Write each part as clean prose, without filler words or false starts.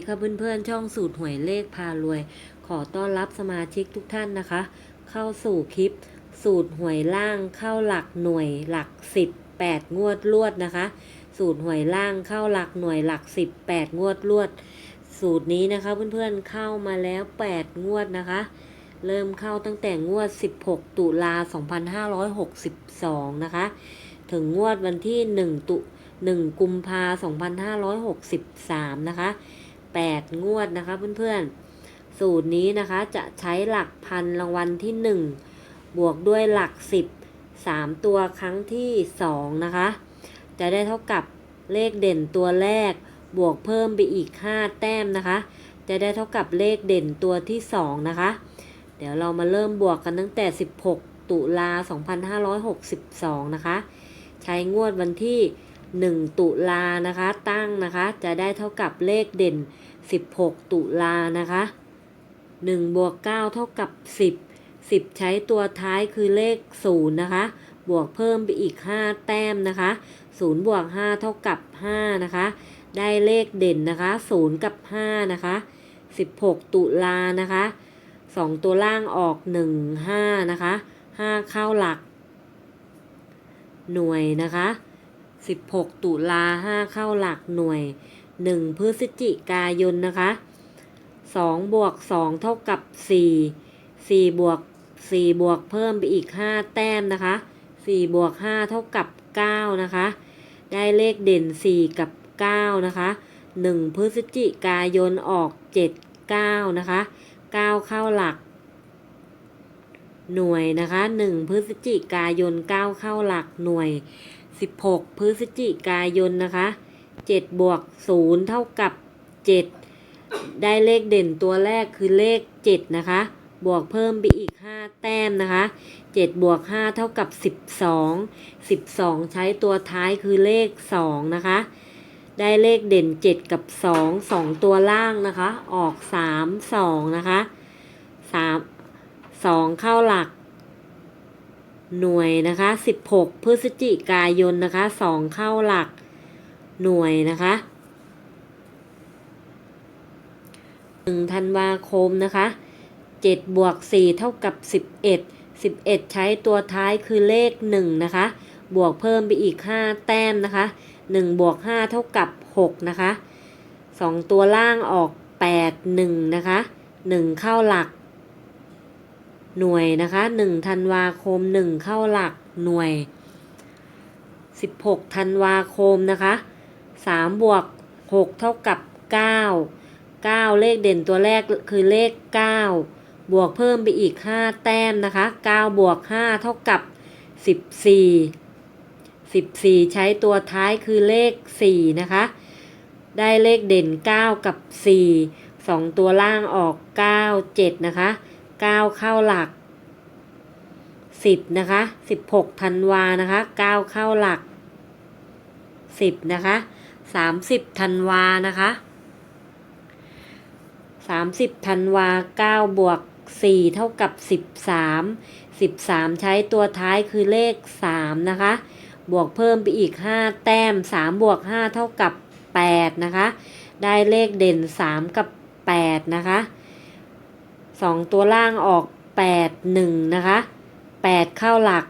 ค่ะเพื่อนๆช่องสูตรหวยเลขพารวยขอต้อนรับสมาชิกทุกท่านนะคะเข้าสู่คลิปสูตรหวยล่างเข้าหลักหน่วยหลัก10 8งวดรวดนะคะสูตรหวยล่างเข้าหลักหน่วยหลัก10 8งวดรวดสูตรนี้นะคะเพื่อนๆเข้ามาแล้ว8งวดนะคะเริ่มเข้าตั้งแต่งวด16ตุลา2562นะคะถึงงวดวันที่1กุมภา2563นะคะ8งวดนะคะเพื่อนๆสูตรนี้นะคะจะใช้หลักพันรางวัลที่1บวกด้วยหลัก10 3ตัวครั้งที่2นะคะจะได้เท่ากับเลขเด่นตัวแรกบวกเพิ่มไปอีก5แต้มนะคะจะได้เท่ากับเลขเด่นตัวที่2นะคะเดี๋ยวเรามาเริ่มบวกกันตั้งแต่16ตุลา2562นะคะใช้งวดวันที่1ตุลานะคะตั้งนะคะจะได้เท่ากับเลขเด่น16ตุลานะคะ1บวก9เท่ากับ10ใช้ตัวท้ายคือเลข0นะคะบวกเพิ่มไปอีก5แต้มนะคะ0บวก5เท่ากับ5นะคะได้เลขเด่นนะคะ0กับ5นะคะ16ตุลานะคะ2ตัวล่างออก1 5นะคะ5เข้าหลักหน่วยนะคะ16ตุลา5เข้าหลักหน่วย1พฤศจิกายนนะคะ2บวก2เท่ากับ4บวกเพิ่มไปอีก5แต้มนะคะ4บวก5เท่ากับ9นะคะได้เลขเด่น4กับ9นะคะ1พฤศจิกายนออก7 9นะคะ9เข้าหลักหน่วยนะคะ1พฤศจิกายน9เข้าหลักหน่วย16พฤศจิกายนนะคะ7บวก0เท่ากับ7ได้เลขเด่นตัวแรกคือเลข7นะคะบวกเพิ่มไปอีก5แต้มนะคะ7บวก5เท่ากับ12ใช้ตัวท้ายคือเลข2นะคะได้เลขเด่น7กับ2ตัวล่างนะคะออก3 2นะคะ2เข้าหลักหน่วยนะคะ16พฤศจิกายนนะคะ2เข้าหลักหน่วยนะคะ1ธันวาคมนะคะ7บวก4เท่ากับ11ใช้ตัวท้ายคือเลข1นะคะบวกเพิ่มไปอีก5แต้มนะคะ1บวก5เท่ากับ6นะคะ2ตัวล่างออก8 1นะคะ1เข้าหลักหน่วยนะคะ1ธันวาคม1เข้าหลักหน่วย16ธันวาคมนะคะ3บวก6เท่ากับ9เลขเด่นตัวแรกคือเลข9บวกเพิ่มไปอีก5แต้มนะคะ9บวก5เท่ากับ14ใช้ตัวท้ายคือเลข4นะคะได้เลขเด่น9กับ4 2ตัวล่างออก9 7นะคะ9เข้าหลัก10นะคะ16ธันวานะคะ9เข้าหลัก10นะคะ30ธันวานะคะ30ธันวา9บวก4เท่ากับ13ใช้ตัวท้ายคือเลข3นะคะบวกเพิ่มไปอีก5แต้ม3บวก5เท่ากับ8นะคะได้เลขเด่น3กับ8นะคะ2ตัวล่างออก8 1นะคะ8เข้าหลัก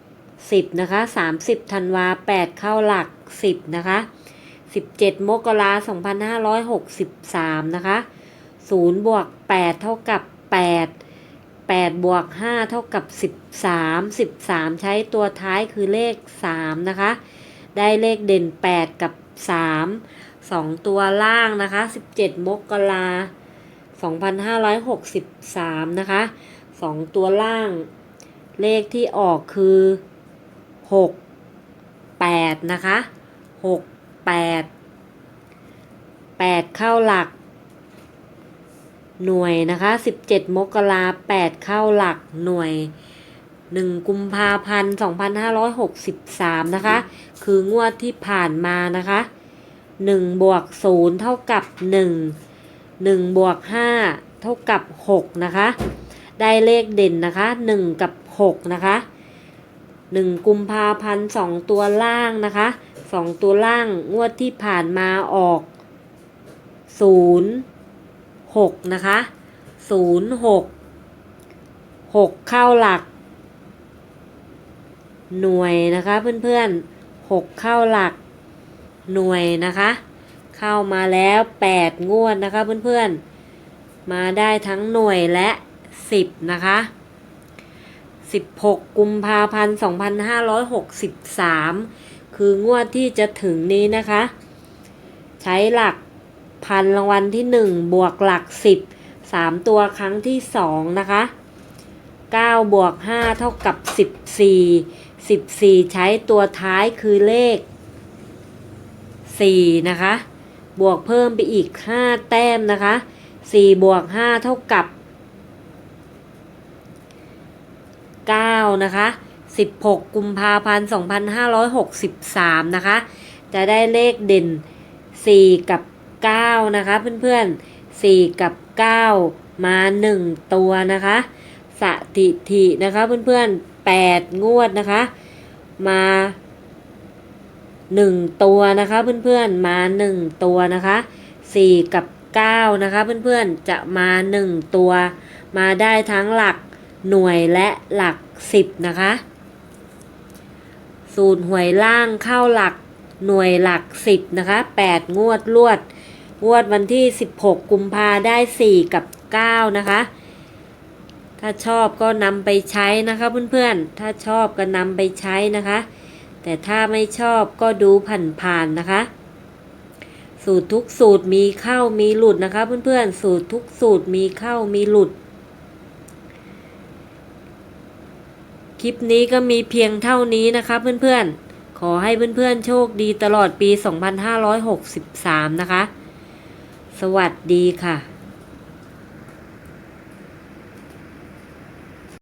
10นะคะ30ธันวา8เข้าหลัก10นะคะ17มกราคม2563นะคะ0บวก8เท่ากับ8บวก5เท่ากับ13ใช้ตัวท้ายคือเลข3นะคะได้เลขเด่น8กับ3 2ตัวล่างนะคะ17มกราคม2563นะคะ2ตัวล่างเลขที่ออกคือ6 8นะคะ6 8เข้าหลักหน่วยนะคะ17มกราคม8เข้าหลักหน่วย1กุมภาพันธ์2563นะคะคืองวดที่ผ่านมานะคะ1บวก0เท่ากับ1บวก5เท่ากับ6นะคะได้เลขเด่นนะคะ1กับ6นะคะ1กุมภาพันธ์2ตัวล่างนะคะ2ตัวล่างงวดที่ผ่านมาออก 06นะคะ06เข้าหลักหน่วยนะคะเพื่อนๆ6เข้าหลักหน่วยนะคะเข้ามาแล้ว8งวดนะคะเพื่อนๆมาได้ทั้งหน่วยและ10นะคะ16กุมภาพันธ์2563คืองวดที่จะถึงนี้นะคะใช้หลักพันรางวัลที่1บวกหลัก10 3ตัวครั้งที่2นะคะ9บวก5เท่ากับ14ใช้ตัวท้ายคือเลข4นะคะบวกเพิ่มไปอีก5แต้มนะคะ4บวก5เท่ากับ9นะคะ16กุมภาพันธ์2563นะคะจะได้เลขเด่น4กับ9นะคะเพื่อนๆ4กับ9มา1ตัวนะคะสถิตินะคะเพื่อนๆ8งวดนะคะมา1ตัวนะคะเพื่อนๆมา1ตัวนะคะ4กับ9นะคะเพื่อนๆจะมา1ตัวมาได้ทั้งหลักหน่วยและหลัก10นะคะสูตรหวยล่างเข้าหลักหน่วยหลัก10นะคะ8งวดรวดงวดวันที่16กุมภาได้4กับ9นะคะถ้าชอบก็นำไปใช้นะคะเพื่อนๆถ้าชอบก็นำไปใช้นะคะแต่ถ้าไม่ชอบก็ดูผ่านๆนะคะสูตรทุกสูตรมีเข้ามีหลุดนะคะเพื่อนๆสูตรทุกสูตรมีเข้ามีหลุดคลิปนี้ก็มีเพียงเท่านี้นะคะเพื่อนๆขอให้เพื่อนๆโชคดีตลอดปี2563นะคะสวัสดีค่ะ